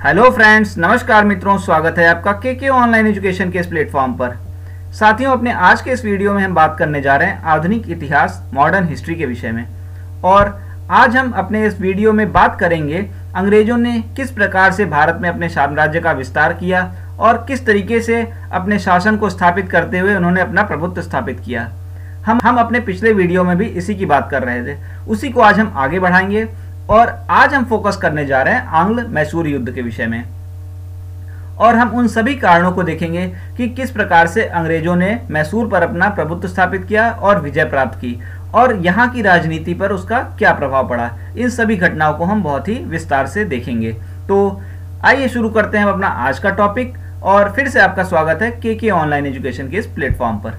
Hello friends, नमस्कार मित्रों, स्वागत है आपका के ऑनलाइन एजुकेशन के इस प्लेटफॉर्म पर। साथियों, अपने आज के इस वीडियो में हम बात करने जा रहे हैं आधुनिक इतिहास मॉडर्न हिस्ट्री के विषय में। और आज हम अपने इस वीडियो में बात करेंगे अंग्रेजों ने किस प्रकार से भारत में अपने साम्राज्य का विस्तार किया और किस तरीके से अपने शासन को स्थापित करते हुए उन्होंने अपना प्रभुत्व स्थापित किया। हम अपने पिछले वीडियो में भी इसी की बात कर रहे थे, उसी को आज हम आगे बढ़ाएंगे। और आज हम फोकस करने जा रहे हैं आंग्ल मैसूर युद्ध के विषय में, और हम उन सभी कारणों को देखेंगे कि किस प्रकार से अंग्रेजों ने मैसूर पर अपना प्रभुत्व स्थापित किया और विजय प्राप्त की, और यहाँ की राजनीति पर उसका क्या प्रभाव पड़ा। इन सभी घटनाओं को हम बहुत ही विस्तार से देखेंगे। तो आइए शुरू करते हैं अपना आज का टॉपिक, और फिर से आपका स्वागत है के ऑनलाइन एजुकेशन के इस प्लेटफॉर्म पर।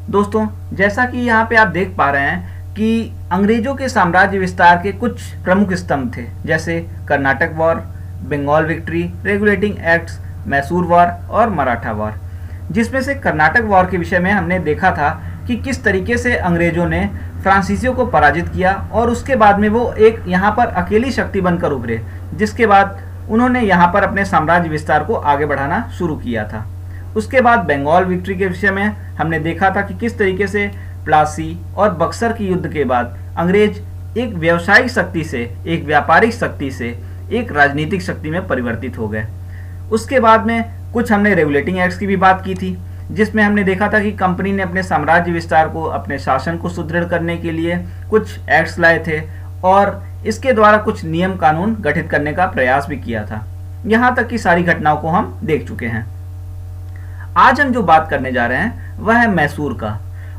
दोस्तों, जैसा कि यहाँ पे आप देख पा रहे हैं कि अंग्रेजों के साम्राज्य विस्तार के कुछ प्रमुख स्तंभ थे, जैसे Karnataka war, Bengal victory, regulating acts, Mysore war और मराठा वॉर। जिसमें से कर्नाटक वॉर के विषय में हमने देखा था कि किस तरीके से अंग्रेजों ने फ्रांसीसियों को पराजित किया और उसके बाद में वो एक यहाँ पर अकेली शक्ति बनकर उभरे, जिसके बाद उन्होंने यहाँ पर अपने साम्राज्य विस्तार को आगे बढ़ाना शुरू किया था। उसके बाद बंगाल विक्ट्री के विषय में हमने देखा था कि किस तरीके से प्लासी और बक्सर के युद्ध के बाद अंग्रेज एक व्यावसायिक शक्ति से, एक व्यापारिक शक्ति से एक राजनीतिक शक्ति में परिवर्तित हो गए। उसके बाद में कुछ हमने रेगुलेटिंग एक्ट्स की भी बात की थी, जिसमें हमने देखा था कि कंपनी ने अपने साम्राज्य विस्तार को, अपने शासन को सुदृढ़ करने के लिए कुछ एक्ट्स लाए थे और इसके द्वारा कुछ नियम कानून गठित करने का प्रयास भी किया था। यहाँ तक की सारी घटनाओं को हम देख चुके हैं। आज हम जो बात करने जा रहे हैं वह है मैसूर का,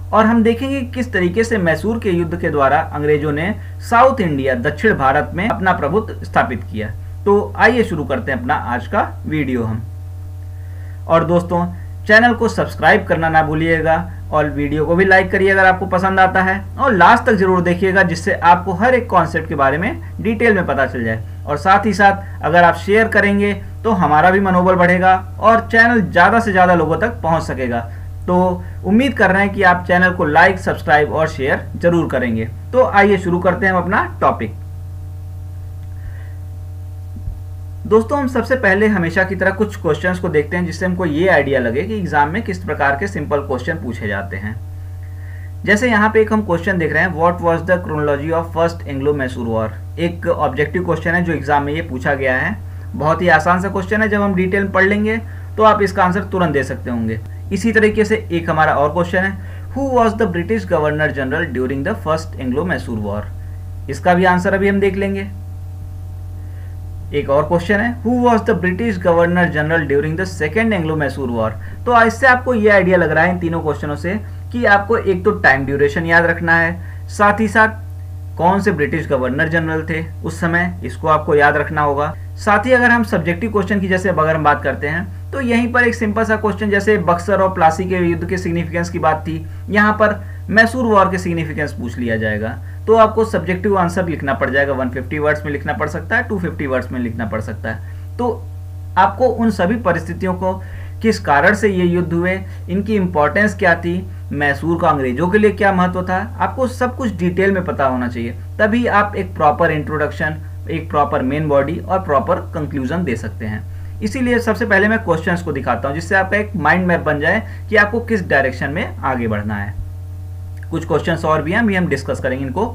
और हम देखेंगे किस तरीके से मैसूर के युद्ध के द्वारा अंग्रेजों ने साउथ इंडिया, दक्षिण भारत में अपना प्रभुत्व स्थापित किया। तो आइए शुरू करते हैं अपना आज का वीडियो हम। और दोस्तों, चैनल को सब्सक्राइब करना ना भूलिएगा और वीडियो को भी लाइक करिए अगर आपको पसंद आता है, और लास्ट तक जरूर देखिएगा, जिससे आपको हर एक कॉन्सेप्ट के बारे में डिटेल में पता चल जाए। और साथ ही साथ अगर आप शेयर करेंगे तो हमारा भी मनोबल बढ़ेगा और चैनल ज़्यादा से ज़्यादा लोगों तक पहुंच सकेगा। तो उम्मीद कर रहे हैं कि आप चैनल को लाइक, सब्सक्राइब और शेयर जरूर करेंगे। तो आइए शुरू करते हैं हम अपना टॉपिक। दोस्तों, हम सबसे पहले हमेशा की तरह कुछ क्वेश्चंस को देखते हैं, जिससे हमको ये आइडिया लगे कि एग्जाम में किस प्रकार के सिंपल क्वेश्चन पूछे जाते हैं। जैसे यहाँ पे एक हम क्वेश्चन देख रहे हैं, what was the chronology of first Anglo Mysore war. एक ऑब्जेक्टिव क्वेश्चन है जो एग्जाम में ये पूछा गया है। बहुत ही आसान सा क्वेश्चन है, जब हम डिटेल में पढ़ लेंगे तो आप इसका आंसर तुरंत दे सकते होंगे। इसी तरीके से एक हमारा और क्वेश्चन है, who was the British governor general during the first Anglo Mysore war. इसका भी आंसर अभी हम देख लेंगे। एक और क्वेश्चन है, who was the British governor general during the second Anglo Mysore war. तो इससे आपको ये आइडिया लग रहा है इन तीनों क्वेश्चनों से कि आपको एक तो टाइम ड्यूरेशन याद रखना है, साथ ही साथ कौन से ब्रिटिश गवर्नर जनरल थे उस समय, इसको आपको याद रखना होगा। साथ ही अगर हम सब्जेक्टिव क्वेश्चन की जैसे अगर हम बात करते हैं तो यहीं पर एक सिंपल सा क्वेश्चन, जैसे बक्सर और प्लासी के युद्ध के सिग्निफिकेंस की बात थी, यहाँ पर मैसूर वॉर के सिग्निफिकेंस पूछ लिया जाएगा। तो आपको सब्जेक्टिव आंसर लिखना पड़ जाएगा, 150 वर्ड्स में लिखना पड़ सकता है, 250 वर्ड्स में लिखना पड़ सकता है। तो आपको उन सभी परिस्थितियों को, किस कारण से ये युद्ध हुए, इनकी इंपॉर्टेंस क्या थी, मैसूर का अंग्रेजों के लिए क्या महत्व था, आपको सब कुछ डिटेल में पता होना चाहिए। तभी आप एक प्रॉपर इंट्रोडक्शन, एक प्रॉपर मेन बॉडी और प्रॉपर कंक्लूजन दे सकते हैं। इसीलिए सबसे पहले मैं क्वेश्चंस को दिखाता हूं, जिससे आपका एक माइंड मैप बन जाए कि आपको किस डायरेक्शन में आगे बढ़ना है। कुछ क्वेश्चंस और भी हैं, अभी हम डिस्कस करेंगे इनको।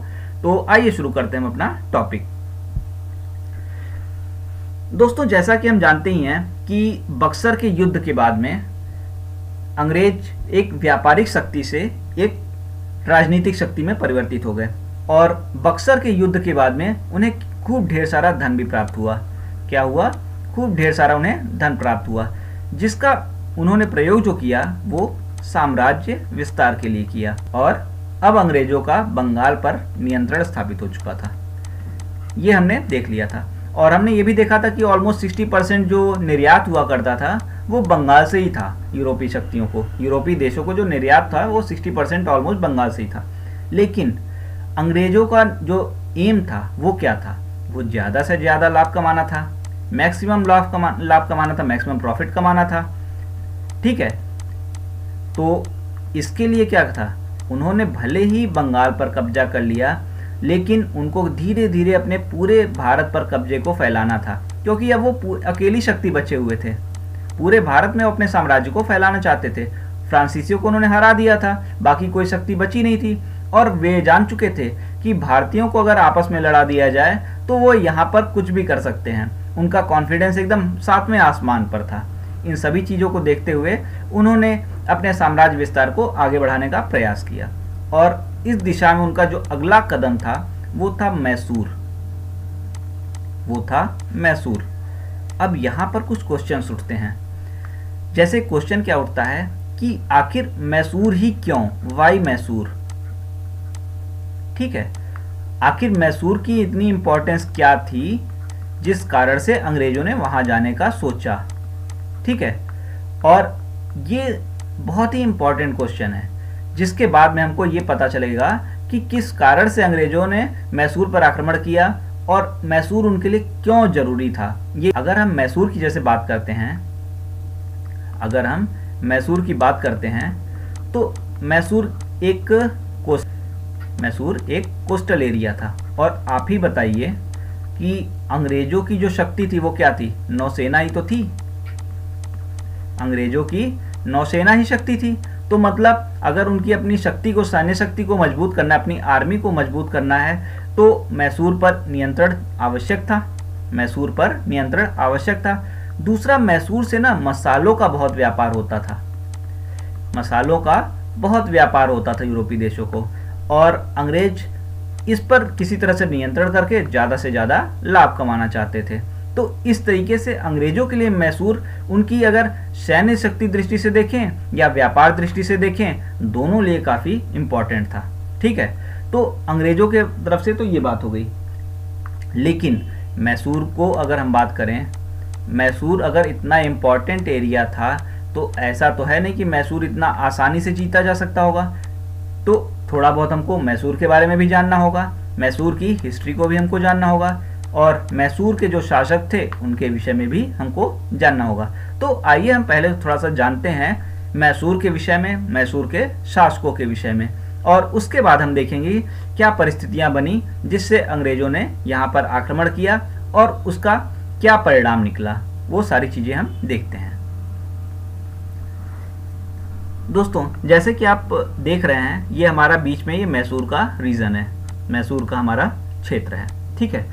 तो आइए शुरू करते हैं हम अपना टॉपिक। दोस्तों, जैसा कि हम जानते ही हैं कि बक्सर के युद्ध के बाद में अंग्रेज एक व्यापारिक शक्ति से एक राजनीतिक शक्ति में परिवर्तित हो गए, और बक्सर के युद्ध के बाद में उन्हें खूब ढेर सारा धन भी प्राप्त हुआ। क्या हुआ? खूब ढेर सारा उन्हें धन प्राप्त हुआ, जिसका उन्होंने प्रयोग जो किया वो साम्राज्य विस्तार के लिए किया, और अब अंग्रेजों का बंगाल पर नियंत्रण स्थापित हो चुका था। ये हमने देख लिया था, और हमने ये भी देखा था कि ऑलमोस्ट 60% जो निर्यात हुआ करता था वो बंगाल से ही था। यूरोपीय शक्तियों को, यूरोपीय देशों को जो निर्यात था वो 60% ऑलमोस्ट बंगाल से ही था। लेकिन अंग्रेजों का जो एम था वो क्या था? वो ज़्यादा से ज़्यादा लाभ कमाना था, मैक्सिमम लाभ कमाना था, मैक्सिमम प्रॉफिट कमाना था। ठीक है, तो इसके लिए क्या था, उन्होंने भले ही बंगाल पर कब्जा कर लिया, लेकिन उनको धीरे धीरे अपने पूरे भारत पर कब्जे को फैलाना था। क्योंकि अब वो अकेली शक्ति बचे हुए थे। पूरे भारत में वो अपने साम्राज्य को फैलाना चाहते थे। फ्रांसीसियों को उन्होंने हरा दिया था, बाकी कोई शक्ति बची नहीं थी, और वे जान चुके थे कि भारतीयों को अगर आपस में लड़ा दिया जाए तो वो यहाँ पर कुछ भी कर सकते हैं। उनका कॉन्फिडेंस एकदम सातवें आसमान पर था। इन सभी चीज़ों को देखते हुए उन्होंने अपने साम्राज्य विस्तार को आगे बढ़ाने का प्रयास किया, और इस दिशा में उनका जो अगला कदम था वो था मैसूर। अब यहाँ पर कुछ क्वेश्चंस उठते हैं। जैसे क्वेश्चन क्या उठता है कि आखिर मैसूर ही क्यों, वाई मैसूर? ठीक है, आखिर मैसूर की इतनी इंपॉर्टेंस क्या थी जिस कारण से अंग्रेजों ने वहां जाने का सोचा? ठीक है, और ये बहुत ही इंपॉर्टेंट क्वेश्चन है, जिसके बाद में हमको ये पता चलेगा कि किस कारण से अंग्रेजों ने मैसूर पर आक्रमण किया और मैसूर उनके लिए क्यों जरूरी था। ये अगर हम मैसूर की जैसे बात करते हैं, अगर हम मैसूर की बात करते हैं तो मैसूर एक कोस्टल एरिया था। और आप ही बताइए कि अंग्रेजों की जो शक्ति थी वो क्या थी? नौसेना ही तो थी। अंग्रेजों की नौसेना ही शक्ति थी। तो मतलब अगर उनकी अपनी शक्ति को, सैन्य शक्ति को मजबूत करना है, अपनी आर्मी को मजबूत करना है, तो मैसूर पर नियंत्रण आवश्यक था। मैसूर पर नियंत्रण आवश्यक था। दूसरा, मैसूर से ना मसालों का बहुत व्यापार होता था। मसालों का बहुत व्यापार होता था यूरोपीय देशों को, और अंग्रेज इस पर किसी तरह से नियंत्रण करके ज़्यादा से ज़्यादा लाभ कमाना चाहते थे। तो इस तरीके से अंग्रेजों के लिए मैसूर, उनकी अगर सैन्य शक्ति दृष्टि से देखें या व्यापार दृष्टि से देखें, दोनों लिए काफ़ी इम्पोर्टेंट था। ठीक है, तो अंग्रेजों के तरफ से तो ये बात हो गई। लेकिन मैसूर को अगर हम बात करें, मैसूर अगर इतना इम्पोर्टेंट एरिया था तो ऐसा तो है नहीं कि मैसूर इतना आसानी से जीता जा सकता होगा। तो थोड़ा बहुत हमको मैसूर के बारे में भी जानना होगा, मैसूर की हिस्ट्री को भी हमको जानना होगा, और मैसूर के जो शासक थे उनके विषय में भी हमको जानना होगा। तो आइए हम पहले थोड़ा सा जानते हैं मैसूर के विषय में, मैसूर के शासकों के विषय में, और उसके बाद हम देखेंगे क्या परिस्थितियां बनी जिससे अंग्रेजों ने यहाँ पर आक्रमण किया और उसका क्या परिणाम निकला। वो सारी चीजें हम देखते हैं। दोस्तों, जैसे कि आप देख रहे हैं, ये हमारा बीच में ये मैसूर का रीजन है, मैसूर का हमारा क्षेत्र है। ठीक है,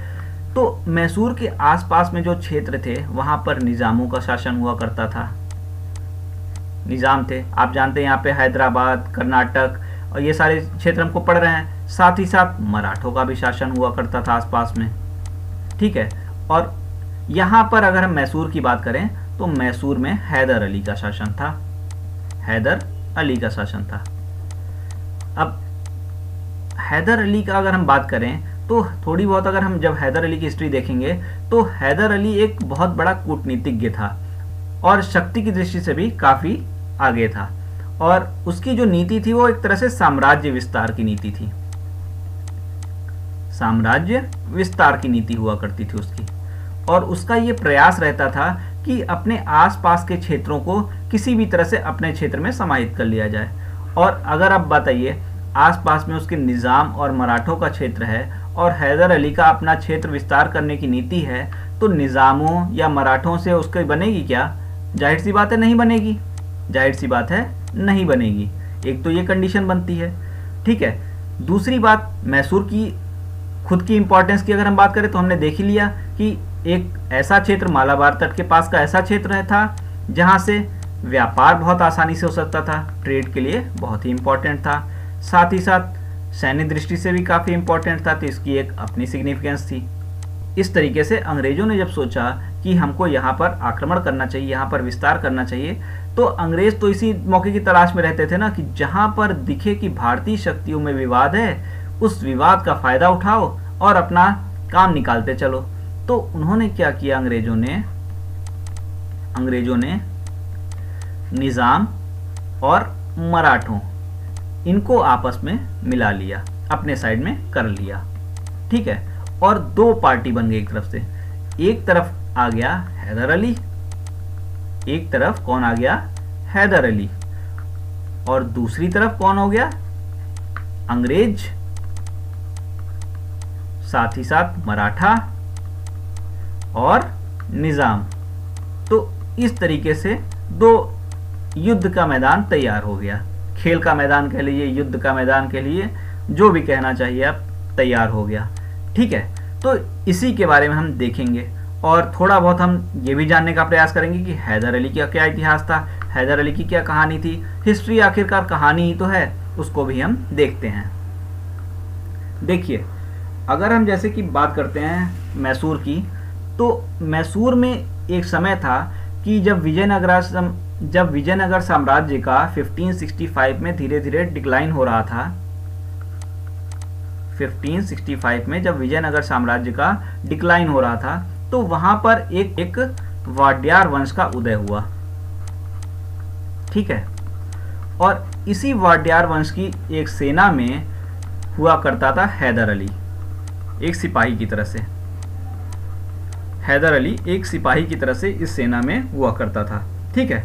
तो मैसूर के आसपास में जो क्षेत्र थे वहां पर निजामों का शासन हुआ करता था। निजाम थे, आप जानते हैं, यहाँ पे हैदराबाद, कर्नाटक और ये सारे क्षेत्र हमको पढ़ रहे हैं। साथ ही साथ मराठों का भी शासन हुआ करता था आसपास में। ठीक है, और यहाँ पर अगर हम मैसूर की बात करें तो मैसूर में हैदर अली का शासन था। हैदर अली का शासन था। अब हैदर अली का अगर हम बात करें तो थोड़ी बहुत अगर हम जब हैदर अली की हिस्ट्री देखेंगे तो हैदर अली एक बहुत बड़ा कूटनीतिज्ञ था और शक्ति की दृष्टि से भी काफी आगे था, और उसकी जो नीति थी वो एक तरह से साम्राज्य विस्तार की नीति थी। साम्राज्य विस्तार की नीति हुआ करती थी उसकी, और उसका ये प्रयास रहता था कि अपने आसपास के क्षेत्रों को किसी भी तरह से अपने क्षेत्र में समाहित कर लिया जाए। और अगर आप बताइए, आसपास में उसके निजाम और मराठों का क्षेत्र है और हैदर अली का अपना क्षेत्र विस्तार करने की नीति है, तो निजामों या मराठों से उसकी बनेगी क्या? जाहिर सी बात है नहीं बनेगी। जाहिर सी बात है नहीं बनेगी। एक तो ये कंडीशन बनती है। ठीक है, दूसरी बात, मैसूर की खुद की इंपॉर्टेंस की अगर हम बात करें तो हमने देख ही लिया कि एक ऐसा क्षेत्र, मालाबार तट के पास का ऐसा क्षेत्र था जहां से व्यापार बहुत आसानी से हो सकता था, ट्रेड के लिए बहुत ही इंपॉर्टेंट था। साथ ही साथ सैन्य दृष्टि से भी काफ़ी इंपॉर्टेंट था, तो इसकी एक अपनी सिग्निफिकेंस थी। इस तरीके से अंग्रेजों ने जब सोचा कि हमको यहाँ पर आक्रमण करना चाहिए, यहाँ पर विस्तार करना चाहिए, तो अंग्रेज तो इसी मौके की तलाश में रहते थे ना कि जहाँ पर दिखे कि भारतीय शक्तियों में विवाद है, उस विवाद का फायदा उठाओ और अपना काम निकालते चलो। तो उन्होंने क्या किया, अंग्रेजों ने निजाम और मराठों, इनको आपस में मिला लिया, अपने साइड में कर लिया। ठीक है, और दो पार्टी बन गई। एक तरफ से, एक तरफ आ गया हैदर अली, एक तरफ कौन आ गया? हैदर अली, और दूसरी तरफ कौन हो गया? अंग्रेज, साथ ही साथ मराठा और निज़ाम। तो इस तरीके से दो युद्ध का मैदान तैयार हो गया। खेल का मैदान कह लीजिए, युद्ध का मैदान कह लीजिए, जो भी कहना चाहिए आप, तैयार हो गया। ठीक है, तो इसी के बारे में हम देखेंगे और थोड़ा बहुत हम ये भी जानने का प्रयास करेंगे कि हैदर अली का क्या इतिहास था, हैदर अली की क्या कहानी थी। हिस्ट्री आखिरकार कहानी ही तो है, उसको भी हम देखते हैं। देखिए, अगर हम जैसे कि बात करते हैं मैसूर की, तो मैसूर में एक समय था कि जब विजयनगर साम्राज्य का 1565 में धीरे धीरे डिक्लाइन हो रहा था। 1565 में जब विजयनगर साम्राज्य का डिक्लाइन हो रहा था, तो वहां पर एक वाड्यार वंश का उदय हुआ। ठीक है, और इसी वाड्यार वंश की एक सेना में हुआ करता था हैदर अली, एक सिपाही की तरह से। हैदर अली एक सिपाही की तरह से इस सेना में हुआ करता था। ठीक है,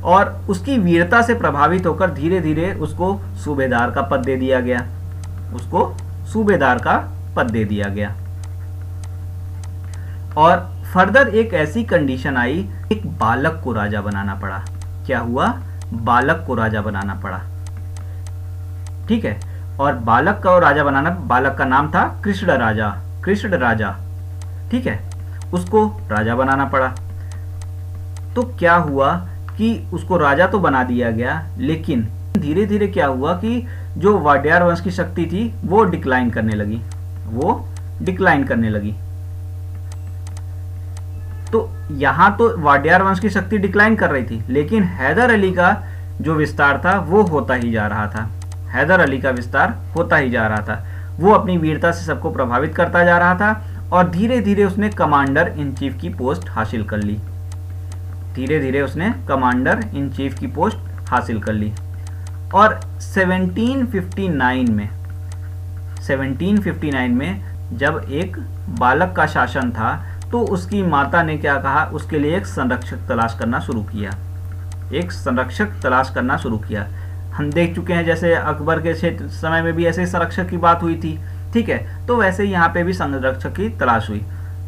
और उसकी वीरता से प्रभावित होकर धीरे धीरे उसको सूबेदार का पद दे दिया गया। उसको सूबेदार का पद दे दिया गया। और फर्दर एक ऐसी कंडीशन आई, एक बालक को राजा बनाना पड़ा। क्या हुआ? बालक को राजा बनाना पड़ा। ठीक है, और बालक का राजा बनाना, बालक का नाम था कृष्ण राजा। कृष्ण राजा, ठीक है, उसको राजा बनाना पड़ा। तो क्या हुआ कि उसको राजा तो बना दिया गया, लेकिन धीरे धीरे क्या हुआ कि जो वाड्यार वंश की शक्ति थी वो डिक्लाइन करने लगी। वो डिक्लाइन करने लगी। तो यहां तो वाड्यार वंश की शक्ति डिक्लाइन कर रही थी, लेकिन हैदर अली का जो विस्तार था वो होता ही जा रहा था। हैदर अली का विस्तार होता ही जा रहा था। वो अपनी वीरता से सबको प्रभावित करता जा रहा था और धीरे धीरे उसने कमांडर इन चीफ की पोस्ट हासिल कर ली। धीरे धीरे उसने कमांडर इन चीफ की पोस्ट हासिल कर ली। और 1759 में जब एक बालक का शासन था, तो उसकी माता ने क्या कहा, उसके लिए एक संरक्षक तलाश करना शुरू किया। एक संरक्षक तलाश करना शुरू किया। हम देख चुके हैं जैसे अकबर के समय में भी ऐसे संरक्षक की बात हुई थी। ठीक है, तो वैसे यहाँ पे भी संरक्षक की तलाश हुई।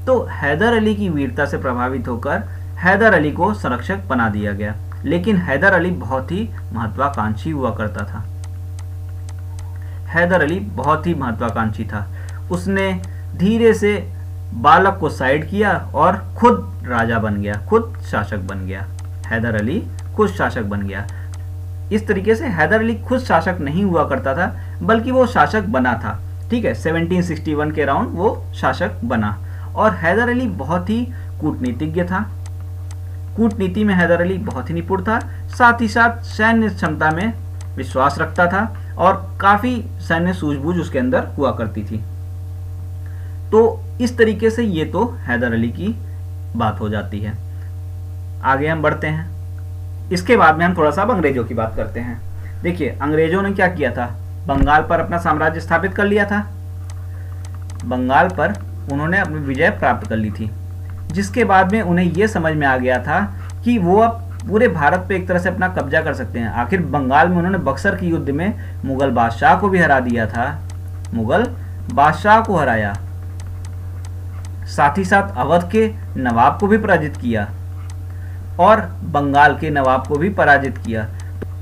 तो हैदर अली की वीरता से प्रभावित होकर हैदर अली को संरक्षक बना दिया गया। लेकिन हैदर अली बहुत ही महत्वाकांक्षी हुआ करता था। हैदर अली बहुत ही महत्वाकांक्षी था। उसने धीरे से बालक को साइड किया और खुद राजा बन गया, खुद शासक बन गया। हैदर अली खुद शासक बन गया। इस तरीके से हैदर अली खुद शासक नहीं हुआ करता था, बल्कि वो शासक बना था। ठीक है, 1761 के अराउंड वो शासक बना। और हैदर अली बहुत ही कूटनीतिज्ञ था। कूटनीति में हैदर अली बहुत ही निपुण था। साथ ही साथ सैन्य क्षमता में विश्वास रखता था और काफी सैन्य सूझबूझ उसके अंदर हुआ करती थी। तो इस तरीके से ये तो हैदर अली की बात हो जाती है। आगे हम बढ़ते हैं। इसके बाद में हम थोड़ा सा अंग्रेजों की बात करते हैं। देखिए, अंग्रेजों ने क्या किया था, बंगाल पर अपना साम्राज्य स्थापित कर लिया था। बंगाल पर उन्होंने अपनी विजय प्राप्त कर ली थी, जिसके बाद में उन्हें यह समझ में आ गया था कि वो अब पूरे भारत पे एक तरह से अपना कब्जा कर सकते हैं। आखिर बंगाल में उन्होंने बक्सर के युद्ध में मुगल बादशाह को भी हरा दिया था। मुगल बादशाह को हराया, साथ ही साथ अवध के नवाब को भी पराजित किया और बंगाल के नवाब को भी पराजित किया।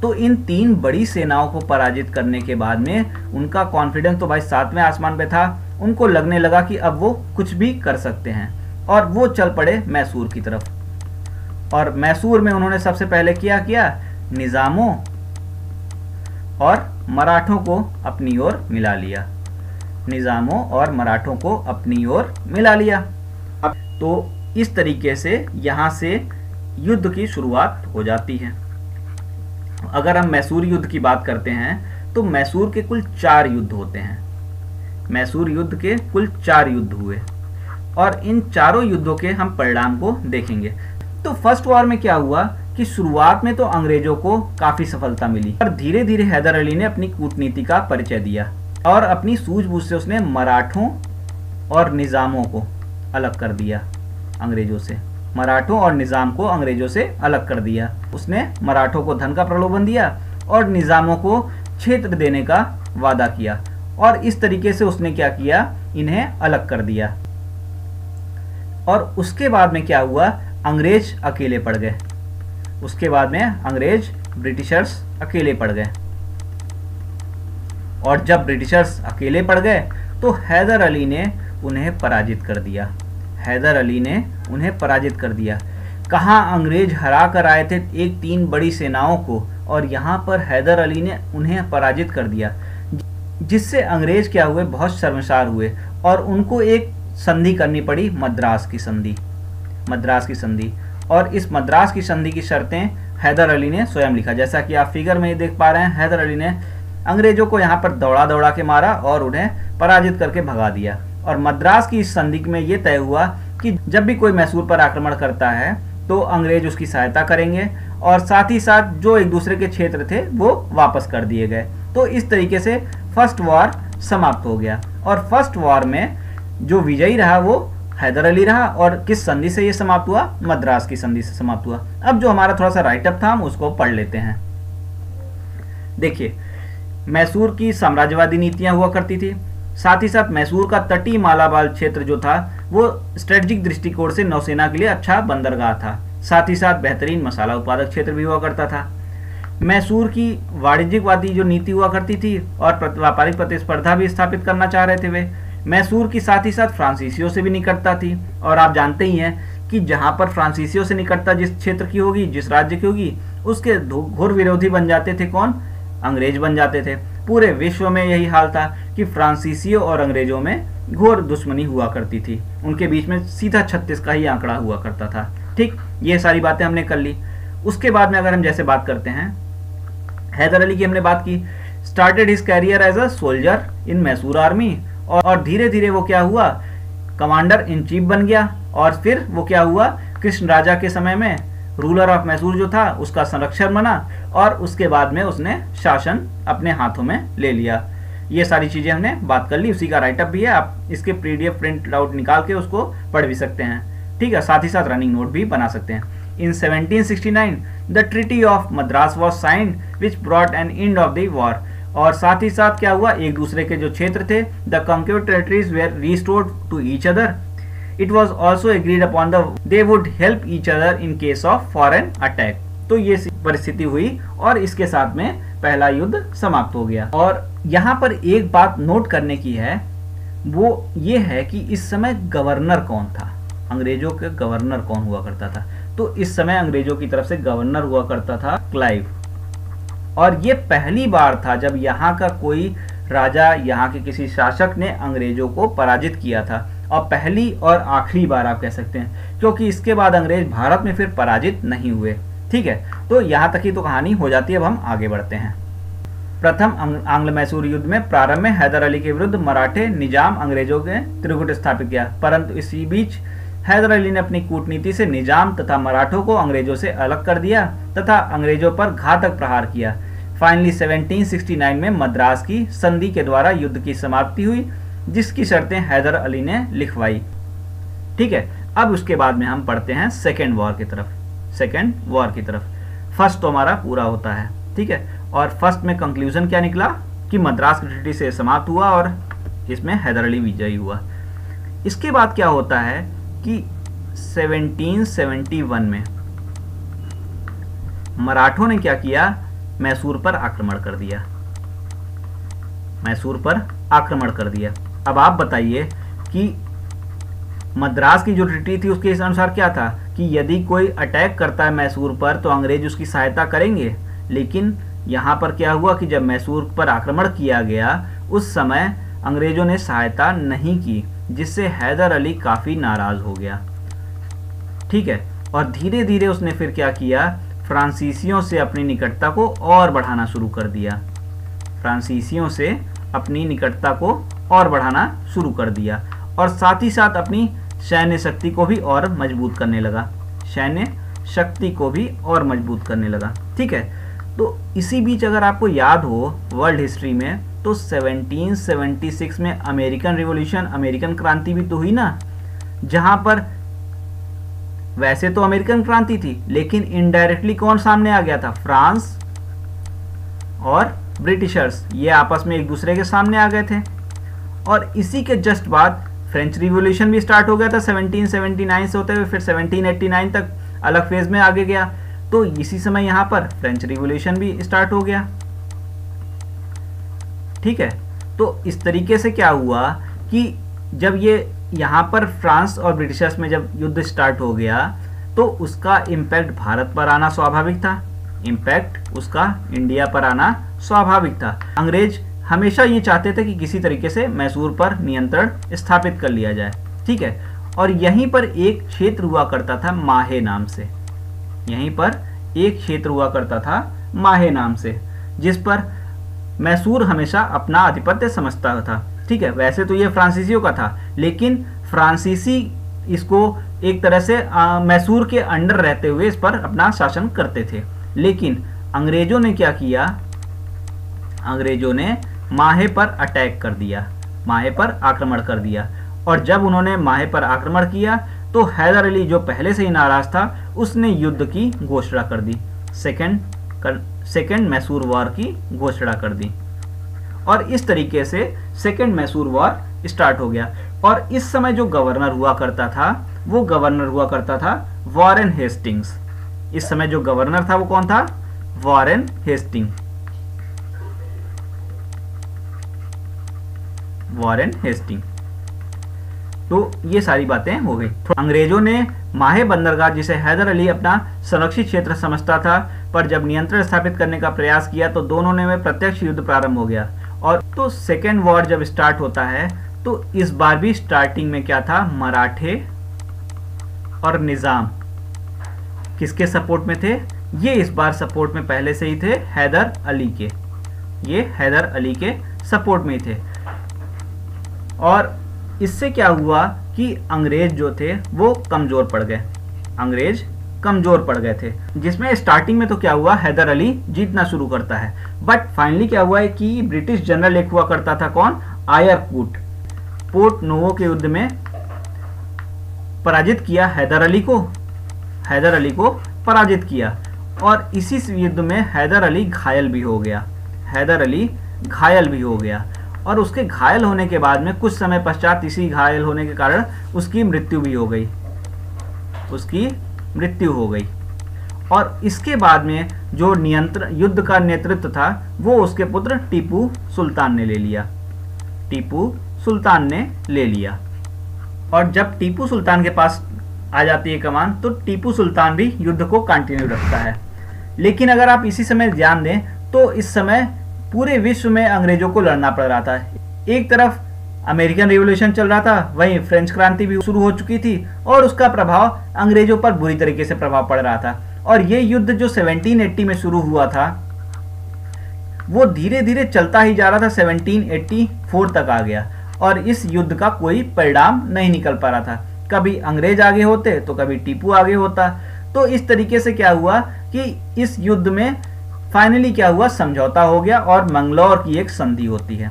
तो इन तीन बड़ी सेनाओं को पराजित करने के बाद में उनका कॉन्फिडेंस तो भाई सातवें आसमान पे था। उनको लगने लगा कि अब वो कुछ भी कर सकते हैं और वो चल पड़े मैसूर की तरफ। और मैसूर में उन्होंने सबसे पहले क्या किया, निजामों और मराठों को अपनी ओर मिला लिया। निजामों और मराठों को अपनी ओर मिला लिया। अब तो इस तरीके से यहां से युद्ध की शुरुआत हो जाती है। अगर हम मैसूर युद्ध की बात करते हैं तो मैसूर के कुल 4 युद्ध होते हैं। मैसूर युद्ध के कुल 4 युद्ध हुए और इन चारों युद्धों के हम परिणाम को देखेंगे। तो फर्स्ट वॉर में क्या हुआ कि शुरुआत में तो अंग्रेजों को काफी सफलता मिली और धीरे धीरे हैदर अली ने अपनी कूटनीति का परिचय दिया और अपनी सूझबूझ से उसने मराठों और निजामों को अलग कर दिया अंग्रेजों से। मराठों और निजाम को अंग्रेजों से अलग कर दिया। उसने मराठों को धन का प्रलोभन दिया और निजामों को क्षेत्र देने का वादा किया और इस तरीके से उसने क्या किया, इन्हें अलग कर दिया। और उसके बाद में क्या हुआ, अंग्रेज अकेले पड़ गए। उसके बाद में अंग्रेज, ब्रिटिशर्स अकेले पड़ गए। और जब ब्रिटिशर्स अकेले पड़ गए तो हैदर अली ने उन्हें पराजित कर दिया। हैदर अली ने उन्हें पराजित कर दिया। कहाँ अंग्रेज हरा कर आए थे एक 3 बड़ी सेनाओं को, और यहाँ पर हैदर अली ने उन्हें पराजित कर दिया, जिससे अंग्रेज क्या हुए, बहुत शर्मसार हुए और उनको एक संधि करनी पड़ी, मद्रास की संधि। मद्रास की संधि, और इस मद्रास की संधि की शर्तें हैदर अली ने स्वयं लिखा। जैसा कि आप फिगर में देख पा रहे हैं, हैदर अली ने अंग्रेजों को यहाँ पर दौड़ा दौड़ा के मारा और उन्हें पराजित करके भगा दिया। और मद्रास की इस संधि में ये तय हुआ कि जब भी कोई मैसूर पर आक्रमण करता है तो अंग्रेज उसकी सहायता करेंगे, और साथ ही साथ जो एक दूसरे के क्षेत्र थे वो वापस कर दिए गए। तो इस तरीके से फर्स्ट वॉर समाप्त हो गया। और फर्स्ट वॉर में जो विजयी रहा वो हैदर अली रहा। और किस संधि से ये समाप्त हुआ, मद्रास की संधि से समाप्त हुआ। अब जो हमारा थोड़ा सा राइटअप था हम उसको पढ़ लेते हैं। देखिए, मैसूर की साम्राज्यवादी नीतियां हुआ करती थी, साथ ही साथ मैसूर का तटीय मालाबार क्षेत्र जो था वो स्ट्रेटेजिक दृष्टिकोण से नौसेना के लिए अच्छा बंदरगाह था। साथ ही साथ बेहतरीन मसाला उत्पादक क्षेत्र भी हुआ करता था। मैसूर की वाणिज्यिकवादी जो नीति हुआ करती थी और व्यापारिक प्रतिस्पर्धा भी स्थापित करना चाह रहे थे वे। मैसूर की साथ ही साथ फ्रांसीसियों से भी निकटता थी, और आप जानते ही हैं कि जहां पर फ्रांसीसियों से निकटता जिस क्षेत्र की होगी, जिस राज्य की होगी, उसके घोर विरोधी बन जाते थे कौन, अंग्रेज बन जाते थे। पूरे विश्व में यही हाल था कि फ्रांसीसियों और अंग्रेजों में घोर दुश्मनी हुआ करती थी। उनके बीच में सीधा 36 का ही आंकड़ा हुआ करता था। ठीक, ये सारी बातें हमने कर ली। उसके बाद में अगर हम जैसे बात करते हैं, हैदर अली की हमने बात की, started his career as a soldier in Mysore army, और धीरे धीरे वो क्या हुआ, कमांडर इन चीफ बन गया। और फिर वो क्या हुआ, कृष्ण राजा के समय में रूलर ऑफ मैसूर जो था उसका संरक्षक बना, और उसके बाद में उसने शासन अपने हाथों में ले लिया। ये सारी चीजें हमने बात कर ली। उसी का राइटअप भी है, आप इसके पीडीएफ प्रिंट आउट निकाल के उसको पढ़ भी सकते हैं। ठीक है, साथ ही साथ रनिंग नोट भी बना सकते हैं। In 1769, the Treaty of Madras was signed, which brought an end of the war. और साथ ही साथ क्या हुआ, एक दूसरे के जो क्षेत्र थे, the conquered territories were restored to each other. It was also agreed upon they would help each other in case of foreign attack. तो ये परिस्थिति हुई और इसके साथ में पहला युद्ध समाप्त हो गया। और यहाँ पर एक बात नोट करने की है, वो ये है कि इस समय गवर्नर कौन था, अंग्रेजों के गवर्नर कौन हुआ करता था। तो इस समय अंग्रेजों की तरफ से गवर्नर हुआ करता था क्लाइव। और ये पहली बार था जब यहाँ का कोई राजा, यहाँ के किसी शासक ने अंग्रेजों को पराजित किया था, और पहली और आखिरी बार आप कह सकते हैं, क्योंकि इसके बाद अंग्रेज भारत में फिर पराजित नहीं हुए। ठीक है, तो यहाँ तक ही तो कहानी हो जाती है। अब हम आगे बढ़ते हैं। प्रथम आंग्ल मैसूर युद्ध में प्रारंभ में हैदर अली के विरुद्ध मराठे निजाम अंग्रेजों ने त्रिगुट स्थापित किया, परंतु इसी बीच हैदर अली ने अपनी कूटनीति से निजाम तथा मराठों को अंग्रेजों से अलग कर दिया तथा अंग्रेजों पर घातक प्रहार किया। फाइनली 1769 में मद्रास की संधि के द्वारा युद्ध की समाप्ति हुई, जिसकी शर्तें हैदर अली ने लिखवाई। ठीक है, अब उसके बाद में हम पढ़ते हैं सेकेंड वॉर की तरफ। फर्स्ट तो हमारा पूरा होता है। ठीक है, और फर्स्ट में कंक्लूजन क्या निकला कि मद्रास की ट्रीटी से समाप्त हुआ और इसमें हैदर अली विजयी हुआ। इसके बाद क्या होता है कि 1771 में मराठों ने क्या किया, मैसूर पर आक्रमण कर दिया। अब आप बताइए कि मद्रास की जो ट्रीटी थी उसके अनुसार क्या था कि यदि कोई अटैक करता है मैसूर पर तो अंग्रेज उसकी सहायता करेंगे, लेकिन यहाँ पर क्या हुआ कि जब मैसूर पर आक्रमण किया गया उस समय अंग्रेजों ने सहायता नहीं की, जिससे हैदर अली काफी नाराज हो गया। ठीक है, और धीरे धीरे उसने फिर क्या किया, फ्रांसीसियों से अपनी निकटता को और बढ़ाना शुरू कर दिया, और साथ ही साथ अपनी सैन्य शक्ति को भी और मजबूत करने लगा। ठीक है, तो इसी बीच अगर आपको याद हो वर्ल्ड हिस्ट्री में, तो 1776 में अमेरिकन रिवॉल्यूशन, अमेरिकन क्रांति भी तो हुई ना, जहां पर वैसे तो अमेरिकन क्रांति थी लेकिन इनडायरेक्टली कौन सामने आ गया था, फ्रांस और ब्रिटिशर्स, ये आपस में एक दूसरे के सामने आ गए थे। और इसी के जस्ट बाद फ्रेंच रिवॉल्यूशन भी स्टार्ट हो गया था 1779 से होते हुए, फिर 1789 तक अलग फेज में आगे गया। तो इसी समय यहाँ पर फ्रेंच रिवॉल्यूशन भी स्टार्ट हो गया। ठीक है, तो इस तरीके से क्या हुआ कि जब ये यहाँ पर फ्रांस और ब्रिटिशर्स में जब युद्ध स्टार्ट हो गया तो उसका इम्पैक्ट भारत पर आना स्वाभाविक था, इम्पैक्ट उसका इंडिया पर आना स्वाभाविक था। अंग्रेज हमेशा ये चाहते थे कि किसी तरीके से मैसूर पर नियंत्रण स्थापित कर लिया जाए। ठीक है, और यहीं पर एक क्षेत्र हुआ करता था माहे नाम से, यहीं पर एक क्षेत्र हुआ करता था माहे नाम से, जिस पर मैसूर हमेशा अपना आधिपत्य समझता था। ठीक है, वैसे तो ये फ्रांसीसियों का था, लेकिन फ्रांसीसी इसको एक तरह से मैसूर के अंडर रहते हुए इस पर अपना शासन करते थे। लेकिन अंग्रेजों ने क्या किया, अंग्रेजों ने माहे पर अटैक कर दिया, माहे पर आक्रमण कर दिया। और जब उन्होंने माहे पर आक्रमण किया तो हैदर अली जो पहले से ही नाराज था उसने युद्ध की घोषणा कर दी, सेकेंड मैसूर वॉर की घोषणा कर दी। और इस तरीके से सेकेंड मैसूर वॉर स्टार्ट हो गया। और इस समय जो गवर्नर हुआ करता था वो गवर्नर हुआ करता था वॉरेन हेस्टिंग्स। इस समय जो गवर्नर था वो कौन था? Warren Hasting, Warren Hasting. तो ये सारी बातें हो गई। तो अंग्रेजों ने माहे बंदरगाह, जिसे हैदर अली अपना संरक्षित क्षेत्र समझता था, पर जब नियंत्रण स्थापित करने का प्रयास किया तो दोनों में प्रत्यक्ष युद्ध प्रारंभ हो गया। और तो सेकेंड वॉर जब स्टार्ट होता है तो इस बार भी स्टार्टिंग में क्या था, मराठे और निजाम किसके सपोर्ट में थे? ये इस बार सपोर्ट में पहले से ही थे हैदर अली के, ये हैदर अली के सपोर्ट में ही थे। और इससे क्या हुआ कि अंग्रेज जो थे वो कमजोर पड़ गए, अंग्रेज कमजोर पड़ गए थे। जिसमें स्टार्टिंग में तो क्या हुआ, हैदर अली जीतना शुरू करता है, बट फाइनली क्या हुआ है कि ब्रिटिश जनरल एक हुआ करता था, कौन? आयरकूट, पोर्ट नोवो के युद्ध में पराजित किया हैदर अली को, हैदर अली को पराजित किया। और इसी युद्ध में हैदर अली घायल भी हो गया, हैदर अली घायल भी हो गया। और उसके घायल होने के बाद में कुछ समय पश्चात इसी घायल होने के कारण उसकी मृत्यु भी हो गई, उसकी मृत्यु हो गई। और इसके बाद में जो युद्ध का नेतृत्व था वो उसके पुत्र टीपू सुल्तान ने ले लिया, टीपू सुल्तान ने ले लिया। और जब टीपू सुल्तान के पास आ जाती है कमान तो टीपू सुल्तान भी युद्ध को कंटिन्यू रखता है। लेकिन अगर आप इसी समय ध्यान दें तो इस समय पूरे विश्व में अंग्रेजों को लड़ना पड़ रहा था। एक तरफ अमेरिकन रिवॉल्यूशन चल रहा था, वहीं फ्रेंच क्रांति भी शुरू हो चुकी थी और उसका प्रभाव अंग्रेजों पर बुरी तरीके से प्रभाव पड़ रहा था। और ये युद्ध जो 1780 में शुरू हुआ था वो धीरे धीरे चलता ही जा रहा था, 1784 तक आ गया और इस युद्ध का कोई परिणाम नहीं निकल पा रहा था। कभी अंग्रेज आगे होते तो कभी टीपू आगे होता। तो इस तरीके से क्या हुआ कि इस युद्ध में फाइनली क्या हुआ, समझौता हो गया और मंगलौर की एक संधि होती है।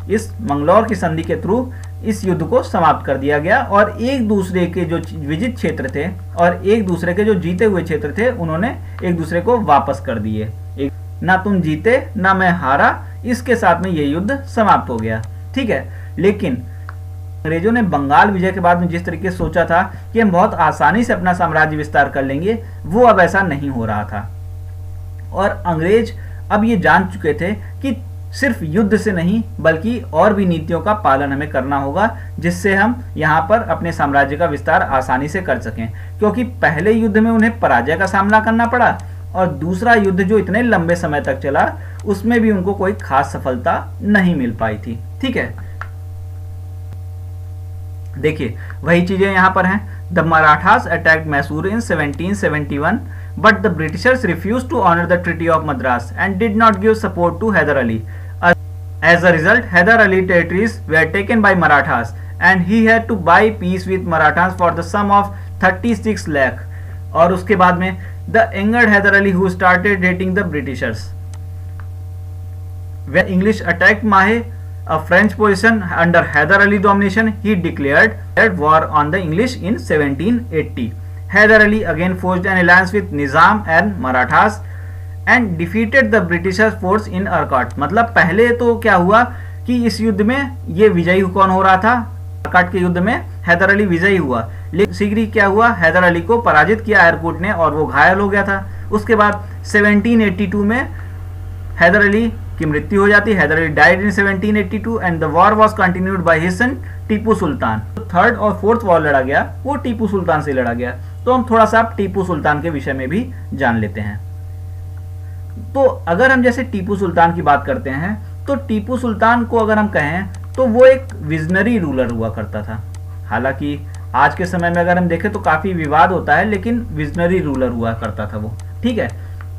इस मंगलौर की संधि के थ्रू इस युद्ध को समाप्त कर दिया गया और एक दूसरे के जो विजित क्षेत्र थे और एक दूसरे के जो जीते हुए क्षेत्र थे उन्होंने एक दूसरे को वापस कर दिए। ना तुम जीते ना मैं हारा, इसके साथ में ये युद्ध समाप्त हो गया। ठीक है, लेकिन अंग्रेजों ने बंगाल विजय के बाद में जिस तरीके से सोचा था कि हम बहुत आसानी से अपना साम्राज्य विस्तार कर लेंगे, वो अब ऐसा नहीं हो रहा था। और अंग्रेज अब ये जान चुके थे कि सिर्फ युद्ध से नहीं बल्कि और भी नीतियों का पालन हमें करना होगा जिससे हम यहाँ पर अपने साम्राज्य का विस्तार आसानी से कर सकें। क्योंकि पहले युद्ध में उन्हें पराजय का सामना करना पड़ा और दूसरा युद्ध जो इतने लंबे समय तक चला उसमें भी उनको कोई खास सफलता नहीं मिल पाई थी। ठीक है, देखिए वही चीजें यहाँ पर हैं। The Marathas attacked Mysore in 1771 but the Britishers refused to honor the Treaty of Madras and did not give support to Hyder Ali. As a result, Hyder Ali territories were taken by Marathas and he had to buy peace with Marathas for the sum of 36 lakh. और उसके बाद में the angered Hyder Ali who started hating the Britishers. When English attacked Mahe, a French position under Hyder Ali domination, he declared war on the English in 1780. Hyder Ali again forged an alliance with Nizam and Marathas and defeated the Britishers force in Arcot. मतलब पहले तो क्या हुआ कि इस युद्ध में ये विजयी कौन हो रहा था, काट के युद्ध में हैदर अली विजयी हुआ, लेकिन शीघ्र ही क्या हुआ, हैदर अली को पराजित किया एयरकोर्ट ने और वो घायल हो गया था। उसके बाद 1782 में हैदर अली की मृत्यु हो जाती है। Hyder Ali died in 1782 and the war was continued by his son Tipu Sultan. Third और फोर्थ वॉर लड़ा गया वो टीपू सुल्तान से लड़ा गया। तो हम थोड़ा सा टीपू सुल्तान के विषय में भी जान लेते हैं। तो अगर हम जैसे टीपू सुल्तान की बात करते हैं तो टीपू सुल्तान को अगर हम कहें तो वो एक विजनरी रूलर हुआ करता था। हालांकि आज के समय में अगर हम देखें तो काफी विवाद होता है, लेकिन विजनरी रूलर हुआ करता था वो, ठीक है।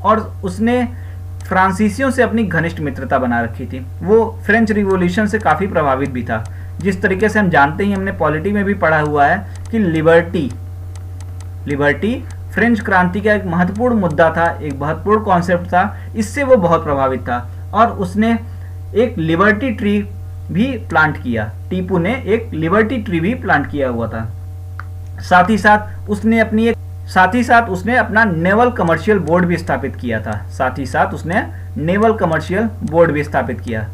और उसने फ्रांसीसियों से अपनी घनिष्ठ मित्रता बना रखी थी। वो फ्रेंच रिवॉल्यूशन से काफी प्रभावित भी था। जिस तरीके से हम जानते ही, हमने पॉलिटी में भी पढ़ा हुआ है कि लिबर्टी फ्रेंच क्रांति का एक महत्वपूर्ण मुद्दा था, एक महत्वपूर्ण कॉन्सेप्ट था। इससे वो बहुत प्रभावित था और उसने एक लिबर्टी ट्री भी प्लांट किया। टीपू ने एक लिबर्टी ट्री भी प्लांट किया हुआ था। साथ ही साथ उसने अपना नेवल कमर्शियल बोर्ड भी स्थापित किया था।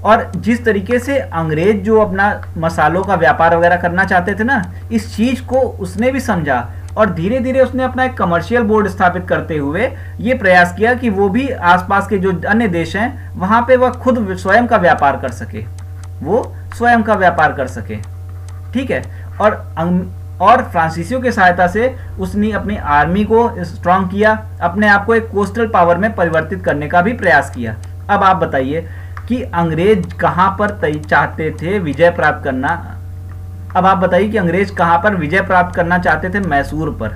और जिस तरीके से अंग्रेज जो अपना मसालों का व्यापार वगैरह करना चाहते थे ना, इस चीज को उसने भी समझा और धीरे धीरे उसने अपना एक कमर्शियल बोर्ड स्थापित करते हुए ये प्रयास किया कि वो भी आसपास के जो अन्य देश हैं वहां पे वह खुद स्वयं का व्यापार कर सके, ठीक है। और फ्रांसीसियों की सहायता से उसने अपनी आर्मी को स्ट्रांग किया, अपने आप को एक कोस्टल पावर में परिवर्तित करने का भी प्रयास किया। अब आप बताइए कि अंग्रेज कहां पर चाहते थे विजय प्राप्त करना चाहते थे? मैसूर पर,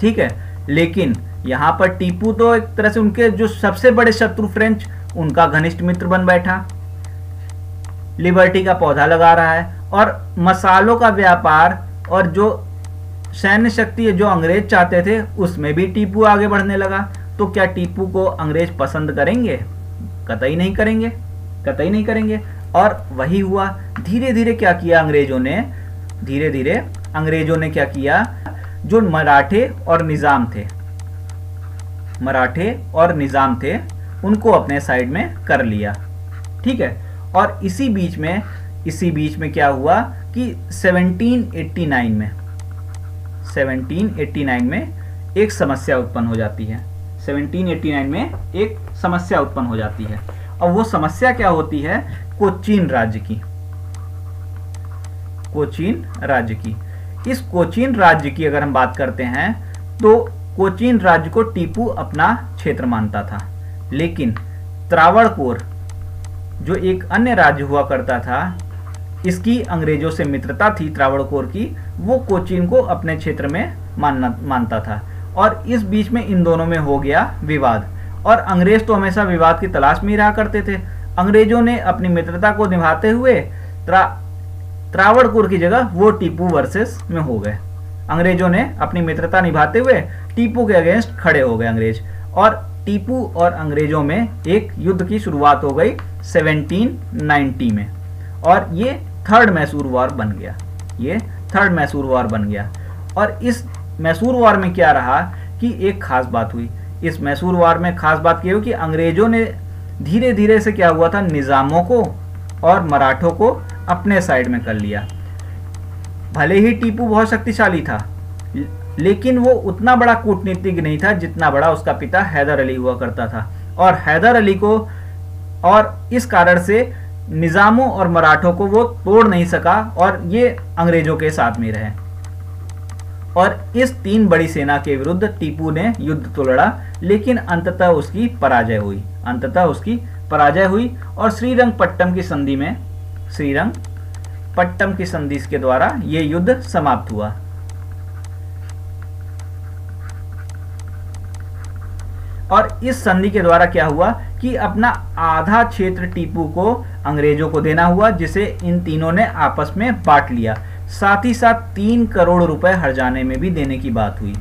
ठीक है। लेकिन यहां पर टीपू तो एक तरह से उनके जो सबसे बड़े शत्रु फ्रेंच, उनका घनिष्ठ मित्र बन बैठा, लिबर्टी का पौधा लगा रहा है और मसालों का व्यापार और जो सैन्य शक्ति जो अंग्रेज चाहते थे उसमें भी टीपू आगे बढ़ने लगा। तो क्या टीपू को अंग्रेज पसंद करेंगे? कतई नहीं करेंगे। और वही हुआ। धीरे धीरे अंग्रेजों ने क्या किया, जो मराठे और निजाम थे उनको अपने साइड में कर लिया, ठीक है। और इसी बीच में क्या हुआ कि 1789 में एक समस्या उत्पन्न हो जाती है। 1789 में एक समस्या उत्पन्न हो जाती है और वो समस्या क्या होती है? कोचीन राज्य की। इस कोचीन राज्य की अगर हम बात करते हैं तो कोचीन राज्य को टीपू अपना क्षेत्र मानता था, लेकिन त्रावणकोर जो एक अन्य राज्य हुआ करता था, इसकी अंग्रेजों से मित्रता थी त्रावणकोर की, वो कोचीन को अपने क्षेत्र में मानता था। और इस बीच में इन दोनों में हो गया विवाद और अंग्रेज तो हमेशा विवाद की तलाश में ही रहा करते थे। अंग्रेजों ने अपनी मित्रता को निभाते हुए त्रावणकोर की जगह वो टीपू वर्सेस में हो गए। अंग्रेजों ने अपनी मित्रता निभाते हुए टीपू के अगेंस्ट खड़े हो गए अंग्रेज, और टीपू और अंग्रेजों में एक युद्ध की शुरुआत हो गई 1790 में और ये थर्ड मैसूर वॉर बन गया। और इस मैसूर वॉर में क्या रहा कि एक खास बात हुई। इस मैसूर वॉर में खास बात यह हुई कि अंग्रेजों ने धीरे धीरे से क्या हुआ था, निजामों को और मराठों को अपने साइड में कर लिया। भले ही टीपू बहुत शक्तिशाली था, लेकिन वो उतना बड़ा कूटनीतिज्ञ नहीं था जितना बड़ा उसका पिता हैदर अली हुआ करता था। और हैदर अली को और इस कारण से निजामों और मराठों को वो तोड़ नहीं सका और ये अंग्रेजों के साथ में रहे। और इस तीन बड़ी सेना के विरुद्ध टीपू ने युद्ध तो लड़ा, लेकिन अंततः उसकी पराजय हुई और श्रीरंगपट्टम की संधि के द्वारा यह युद्ध समाप्त हुआ। और इस संधि के द्वारा क्या हुआ कि अपना आधा क्षेत्र टीपू को अंग्रेजों को देना हुआ, जिसे इन तीनों ने आपस में बांट लिया। साथ ही साथ 3 करोड़ रुपए हर्जाने में भी देने की बात हुई।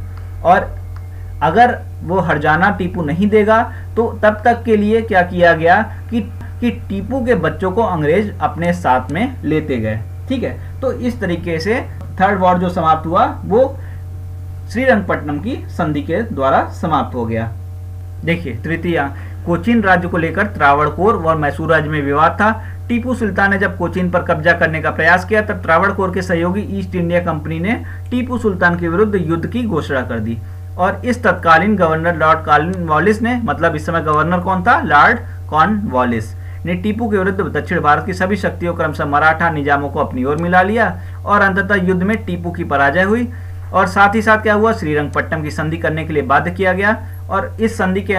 और अगर वो हर्जाना टीपू नहीं देगा तो तब तक के लिए क्या किया गया कि टीपू के बच्चों को अंग्रेज अपने साथ में लेते गए, ठीक है। तो इस तरीके से थर्ड वॉर जो समाप्त हुआ वो श्रीरंगपट्टनम की संधि के द्वारा समाप्त हो गया। देखिए, तृतीया कोचीन राज्य को लेकर त्रावणकोर और मैसूर राज्य में विवाद था। टीपू सुल्तान ने जब कोचीन पर कब्जा करने का प्रयास किया तब त्रावणकोर के सहयोगी ईस्ट इंडिया कंपनी ने टीपू सुल्तान के विरुद्ध युद्ध की घोषणा कर दी और इस तत्कालीन गवर्नर लॉर्ड कॉर्नवालिस ने, मतलब इस समय गवर्नर कौन था, लॉर्ड कॉर्नवालिस ने टीपू के विरुद्ध दक्षिण भारत की सभी शक्तियों क्रमशः मराठा निजामों को अपनी ओर मिला लिया और अंततः युद्ध में टीपू की पराजय हुई। और साथ ही साथ क्या हुआ, श्रीरंगपट्टनम की संधि करने के लिए बाध्य किया गया और इस संधि के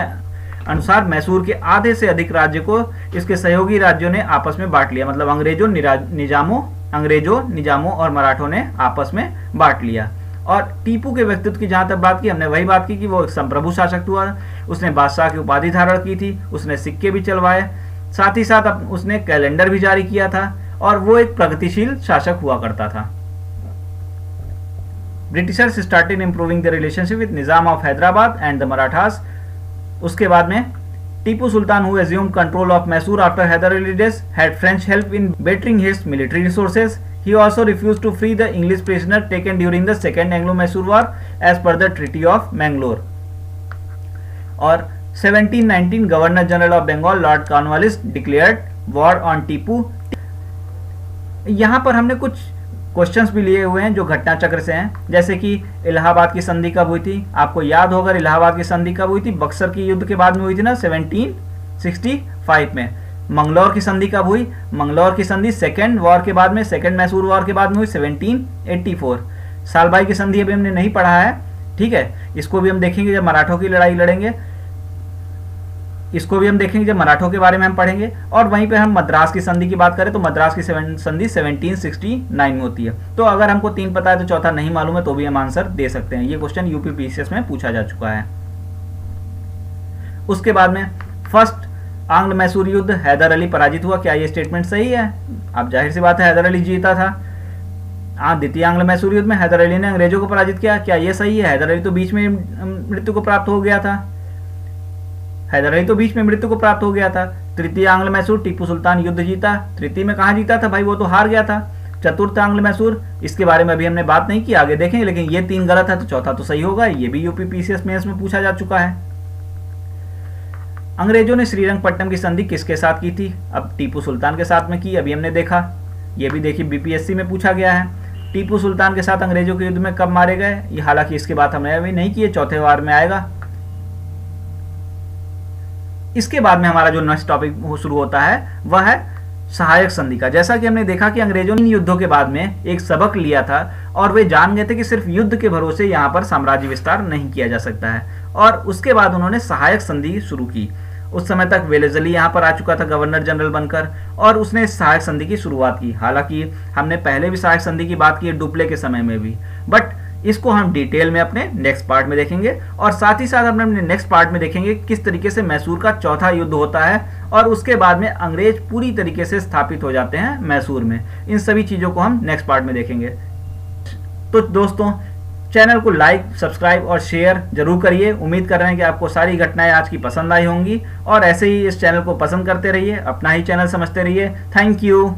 अनुसार मैसूर के आधे से अधिक राज्य को इसके सहयोगी राज्यों ने आपस में बांट लिया, मतलब अंग्रेजों निजामों और मराठों ने आपस में बांट लिया। और टीपू के व्यक्तित्व की जहां तक बात की, हमने वही बात की कि वो एक संप्रभु शासक हुआ, उसने बादशाह की उपाधि धारण की थी, उसने सिक्के भी चलवाए, साथ ही साथ उसने कैलेंडर भी जारी किया था और वो एक प्रगतिशील शासक हुआ करता था। Britishers started improving the relationship with Nizam of Hyderabad and the Marathas. उसके बाद में Tipu Sultan who assumed control of Mysore after Hyder Ali's death had French help in bettering his military resources. He also refused to free the English prisoner taken during the Second Anglo-Mysore War as per the Treaty of Mangalore. और 1719 governor general of Bengal Lord Cornwallis declared war on Tipu. यहाँ पर हमने कुछ questions भी लिए हुए हैं जो घटना चक्र से हैं, जैसे कि इलाहाबाद की संधि कब हुई थी। आपको याद होगा इलाहाबाद की संधि कब हुई थी, बक्सर की युद्ध के बाद में हुई थी ना, 1765 में। मंगलौर की संधि कब हुई, मंगलौर की संधि सेकेंड वॉर के बाद में, सेकेंड मैसूर वॉर के बाद में हुई 1784। सालबाई की संधि अभी हमने नहीं पढ़ा है, ठीक है, इसको भी हम देखेंगे जब मराठों की लड़ाई लड़ेंगे, इसको भी हम देखेंगे जब मराठों के बारे में हम पढ़ेंगे। और वहीं पे हम मद्रास की संधि की बात करें तो मद्रास की संधि 1769 में होती है। तो अगर हमको 3 पता है तो चौथा नहीं मालूम है तो भी हम आंसर दे सकते हैं। ये क्वेश्चन यूपीपीसीएस में पूछा जा चुका है। उसके बाद में फर्स्ट आंग्ल मैसूर युद्ध, हैदर अली पराजित हुआ। क्या ये स्टेटमेंट सही है? अब जाहिर सी बात है हैदर अली जीता था। द्वितीय आंग्ल मैसूर युद्ध में हैदर अली ने अंग्रेजों को पराजित किया। क्या ये सही है? हैदर अली तो बीच में मृत्यु को प्राप्त हो गया था। तृतीय आंग्ल मैसूर टीपू सुल्तान युद्ध जीता। तृतीय में कहां जीता था भाई, वो तो हार गया था। चतुर्थ आंग्ल मैसूर, इसके बारे में अभी हमने बात नहीं की, आगे देखेंगे, लेकिन ये 3 गलत है तो चौथा तो सही होगा। ये भी यूपीपीसीएस मेंस में पूछा जा चुका है। अंग्रेजों ने श्रीरंगपट्टनम की संधि किसके साथ की थी? अब टीपू सुल्तान के साथ में की, अभी हमने देखा। ये भी देखिए बीपीएससी में पूछा गया है। टीपू सुल्तान के साथ अंग्रेजों के युद्ध में कब मारे गए? ये हालांकि इसके बात हमने अभी नहीं की, चौथे वार में आएगा। इसके बाद में हमारा जो नेक्स्ट टॉपिक शुरू होता है वह है सहायक संधि का। जैसा कि हमने देखा कि अंग्रेजों ने इन युद्धों के बाद में एक सबक लिया था और वे जान गए थे कि सिर्फ युद्ध के भरोसे यहाँ पर साम्राज्य विस्तार नहीं किया जा सकता है, और उसके बाद उन्होंने सहायक संधि शुरू की। उस समय तक वेलेजली यहाँ पर आ चुका था गवर्नर जनरल बनकर, और उसने सहायक संधि की शुरुआत की। हालांकि हमने पहले भी सहायक संधि की बात की है डुप्ले के समय में भी, बट इसको हम डिटेल में अपने नेक्स्ट पार्ट में देखेंगे। और साथ ही साथ अपने नेक्स्ट पार्ट में देखेंगे किस तरीके से मैसूर का चौथा युद्ध होता है और उसके बाद में अंग्रेज पूरी तरीके से स्थापित हो जाते हैं मैसूर में। इन सभी चीज़ों को हम नेक्स्ट पार्ट में देखेंगे। तो दोस्तों, चैनल को लाइक, सब्सक्राइब और शेयर जरूर करिए। उम्मीद कर रहे हैं कि आपको सारी घटनाएं आज की पसंद आई होंगी, और ऐसे ही इस चैनल को पसंद करते रहिए, अपना ही चैनल समझते रहिए। Thank you.